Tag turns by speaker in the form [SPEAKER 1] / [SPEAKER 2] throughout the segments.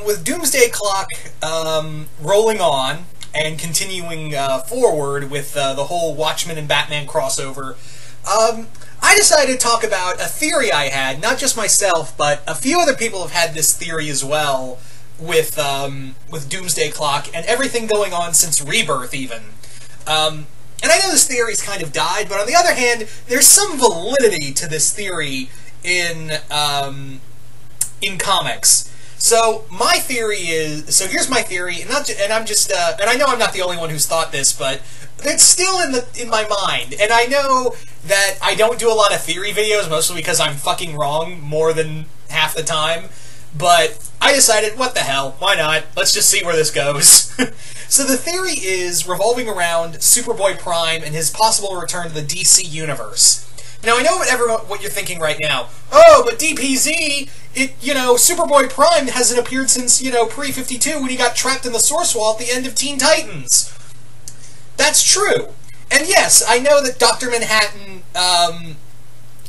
[SPEAKER 1] With Doomsday Clock rolling on and continuing forward with the whole Watchmen and Batman crossover, I decided to talk about a theory I had, not just myself, but a few other people have had this theory as well with Doomsday Clock and everything going on since Rebirth, even. And I know this theory's kind of died, but on the other hand, there's some validity to this theory in comics. So my theory is, here's my theory, and I know I'm not the only one who's thought this, but it's still in my mind, and I know that I don't do a lot of theory videos, mostly because I'm fucking wrong more than half the time, but I decided, what the hell, why not? Let's just see where this goes. So the theory is revolving around Superboy-Prime and his possible return to the DC universe. Now, I know what you're thinking right now. Oh, but DPZ, Superboy-Prime hasn't appeared since, pre-52 when he got trapped in the Source Wall at the end of Teen Titans. That's true. And yes, I know that Dr. Manhattan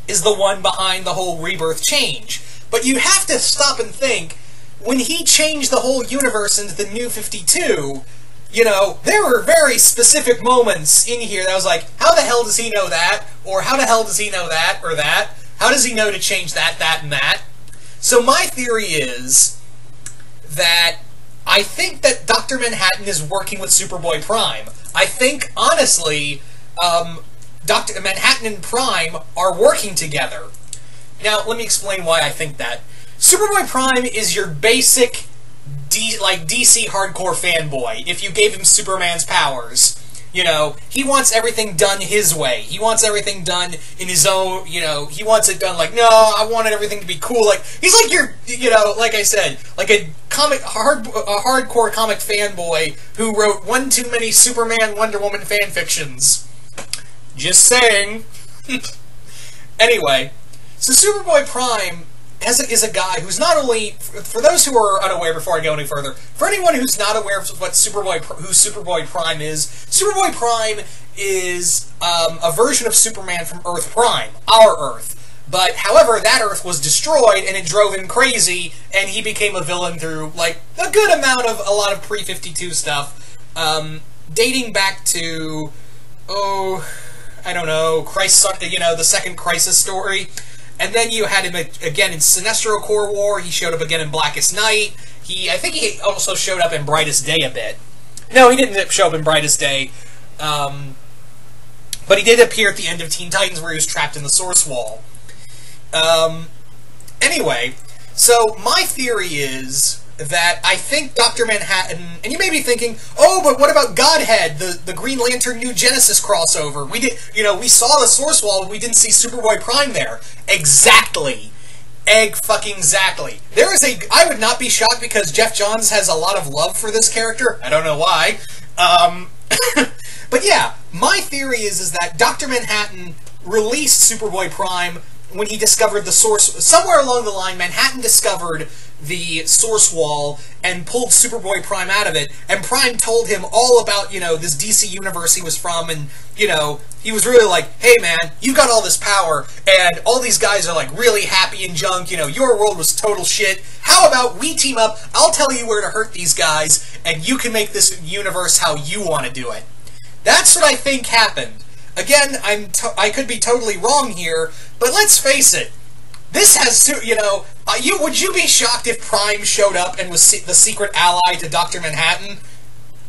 [SPEAKER 1] is the one behind the whole Rebirth change. But you have to stop and think, when he changed the whole universe into the New 52, there were very specific moments in here that I was like, how the hell does he know that? Or how the hell does he know that, or that? How does he know to change that, that, and that? So my theory is that I think that Dr. Manhattan is working with Superboy-Prime. I think, honestly, Dr. Manhattan and Prime are working together. Now, let me explain why I think that. Superboy-Prime is your basic DC hardcore fanboy, if you gave him Superman's powers. He wants everything done his way. He wants everything done in his own, he wants it done like, no, I wanted everything to be cool. Like, he's like your, like I said, like a hardcore comic fanboy who wrote one too many Superman, Wonder Woman fanfictions. Just saying. Anyway, so Superboy-Prime is a guy who's not only, for those who are unaware before I go any further, for anyone who's not aware of who Superboy-Prime is, Superboy-Prime is a version of Superman from Earth Prime, our Earth. But, however, that Earth was destroyed, and it drove him crazy, and he became a villain through, like, a good amount of a lot of pre-52 stuff, dating back to, I don't know, the second Crisis story. And then you had him again in Sinestro Corps War. He showed up again in Blackest Night. I think he also showed up in Brightest Day a bit. No, he didn't show up in Brightest Day. But he did appear at the end of Teen Titans where he was trapped in the Source Wall. Anyway, so my theory is that I think Dr. Manhattan, and you may be thinking, oh, but what about Godhead, the Green Lantern New Genesis crossover? We saw the Source Wall, but we didn't see Superboy-Prime there. Exactly. Egg-fucking-exactly. I would not be shocked because Jeff Johns has a lot of love for this character. I don't know why. But yeah, my theory is that Dr. Manhattan released Superboy-Prime when he discovered the Source. Somewhere along the line, Manhattan discovered the Source Wall and pulled Superboy-Prime out of it, and Prime told him all about, this DC universe he was from, and, he was really like, hey man, you've got all this power, and all these guys are, like, really happy and junk, your world was total shit. How about we team up, I'll tell you where to hurt these guys, and you can make this universe how you want to do it. That's what I think happened. Again, I could be totally wrong here, but let's face it, this has to, would you be shocked if Prime showed up and was the secret ally to Dr. Manhattan?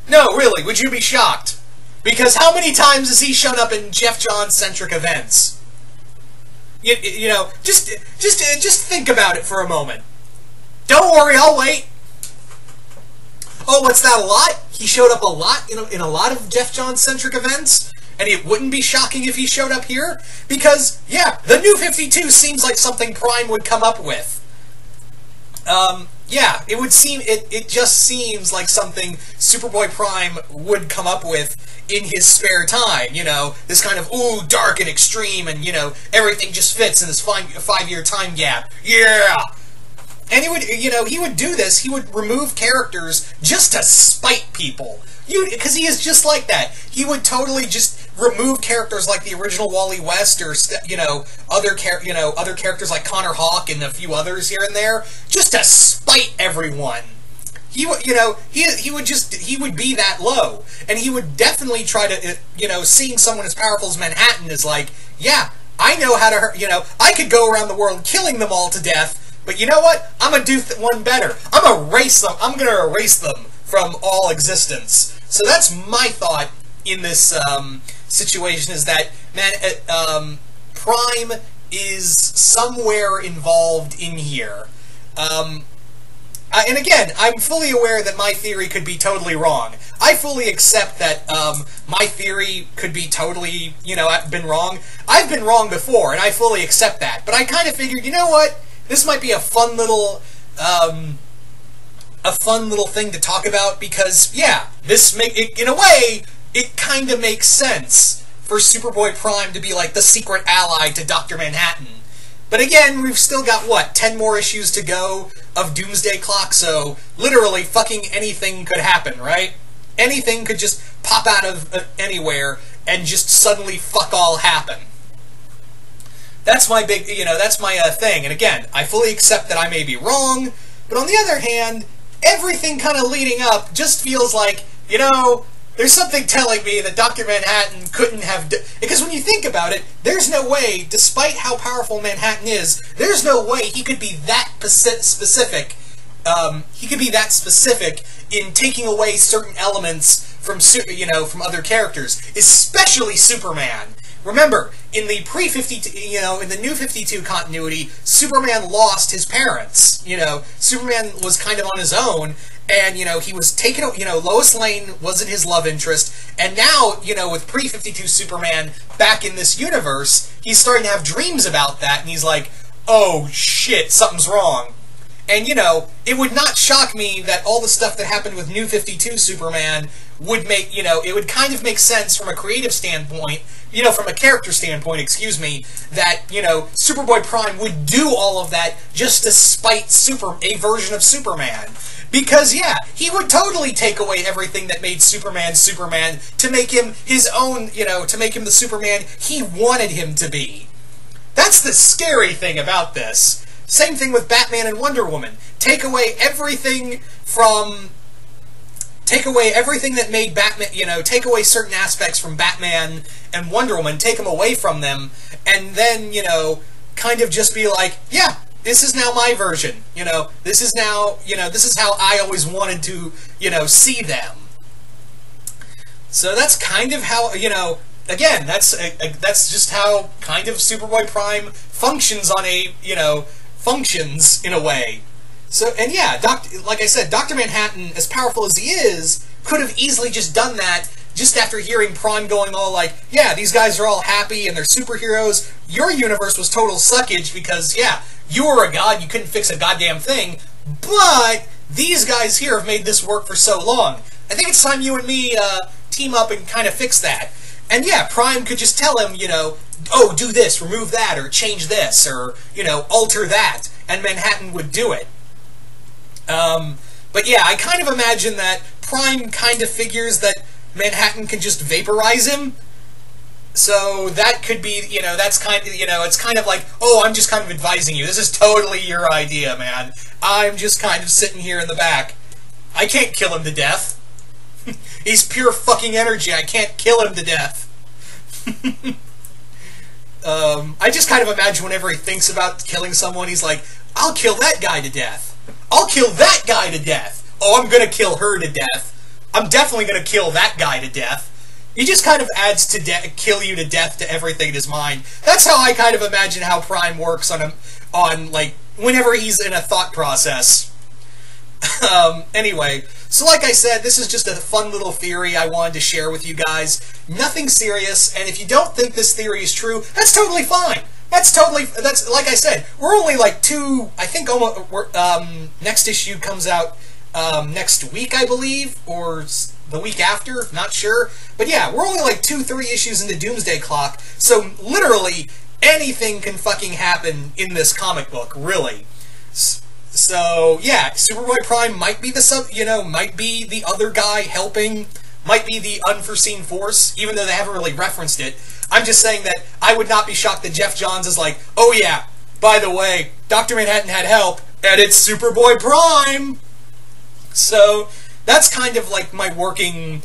[SPEAKER 1] No, really, would you be shocked? Because how many times has he shown up in Jeff Johns-centric events? Just think about it for a moment. Don't worry, I'll wait. Oh, what's that, a lot? He showed up a lot in a lot of Jeff Johns-centric events? And it wouldn't be shocking if he showed up here? Because, yeah, the New 52 seems like something Prime would come up with. Yeah, it just seems like something Superboy-Prime would come up with in his spare time, this kind of, ooh, dark and extreme, and, everything just fits in this 5-year time gap. Yeah! And he would do this, he would remove characters just to spite people. Because he is just like that. He would totally just remove characters like the original Wally West, or other characters like Connor Hawke and a few others here and there, just to spite everyone. He would be that low, and he would definitely try to, seeing someone as powerful as Manhattan is like, yeah, I know how to, I could go around the world killing them all to death, but you know what? I'm gonna do one better. I'm gonna erase them from all existence. So that's my thought in this situation, is that, man, Prime is somewhere involved in here. And again, I'm fully aware that my theory could be totally wrong. I fully accept that my theory could be totally, I've been wrong. I've been wrong before, and I fully accept that. But I kind of figured, you know what? This might be a fun little thing to talk about, because, yeah, in a way, it kind of makes sense for Superboy Prime to be like the secret ally to Dr. Manhattan. But again, we've still got, what, 10 more issues to go of Doomsday Clock, so literally fucking anything could happen, right? Anything could just pop out of anywhere and just suddenly fuck all happen. That's my big, that's my thing. And again, I fully accept that I may be wrong, but on the other hand, everything kind of leading up just feels like, there's something telling me that Dr. Manhattan couldn't have... Because when you think about it, there's no way, despite how powerful Manhattan is, there's no way he could be that specific. In taking away certain elements from, from other characters, especially Superman. Remember, in the in the New 52 continuity, Superman lost his parents. Superman was kind of on his own, and, he was taken, Lois Lane wasn't his love interest, and now, with pre-52 Superman back in this universe, he's starting to have dreams about that, and he's like, oh shit, something's wrong. And, it would not shock me that all the stuff that happened with New 52 Superman would make, it would kind of make sense from a creative standpoint, from a character standpoint, excuse me, that, Superboy Prime would do all of that just to spite a version of Superman. Because, yeah, he would totally take away everything that made Superman Superman to make him his own, to make him the Superman he wanted him to be. That's the scary thing about this. Same thing with Batman and Wonder Woman. Take away everything that made Batman, take away certain aspects from Batman and Wonder Woman, take them away from them, and then, kind of just be like, yeah, this is now my version, this is now, this is how I always wanted to, see them. So that's kind of how, again, that's just how kind of Superboy Prime functions on a, functions in a way. So, and yeah, like I said, Dr. Manhattan, as powerful as he is, could have easily just done that just after hearing Prime going all like, yeah, these guys are all happy and they're superheroes. Your universe was total suckage because, yeah, you were a god, you couldn't fix a goddamn thing, but these guys here have made this work for so long. I think it's time you and me team up and kind of fix that. And yeah, Prime could just tell him, oh, do this, remove that, or change this, or, alter that, and Manhattan would do it. But yeah, I kind of imagine that Prime kind of figures that Manhattan can just vaporize him. So that could be, that's kind of, it's kind of like, oh, I'm just kind of advising you. This is totally your idea, man. I'm just kind of sitting here in the back. I can't kill him to death. He's pure fucking energy. I can't kill him to death. I just kind of imagine whenever he thinks about killing someone, he's like, I'll kill that guy to death. I'll kill that guy to death. Oh, I'm gonna kill her to death. I'm definitely gonna kill that guy to death. He just kind of adds to kill you to death to everything in his mind. That's how I kind of imagine how Prime works on like, whenever he's in a thought process. Anyway, so like I said, this is just a fun little theory I wanted to share with you guys. Nothing serious, and if you don't think this theory is true, that's totally fine. That's like I said, we're only like I think next issue comes out next week, I believe, or the week after, not sure. But yeah, we're only like 2-3 issues into Doomsday Clock, so literally anything can fucking happen in this comic book, really. So yeah, Superboy Prime might be might be the other guy helping might be the unforeseen force, even though they haven't really referenced it. I'm just saying that I would not be shocked that Jeff Johns is like, oh yeah, by the way, Dr. Manhattan had help, and it's Superboy-Prime! So, that's kind of like my working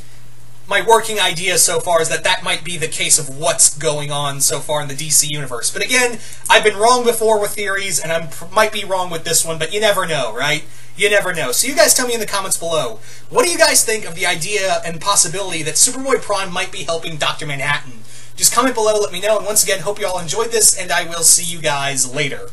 [SPEAKER 1] idea so far, is that might be the case of what's going on so far in the DC universe. But again, I've been wrong before with theories, and I might be wrong with this one, but you never know, right? You never know. So you guys tell me in the comments below, what do you guys think of the idea and possibility that Superboy-Prime might be helping Dr. Manhattan? Just comment below, let me know, and once again, hope you all enjoyed this, and I will see you guys later.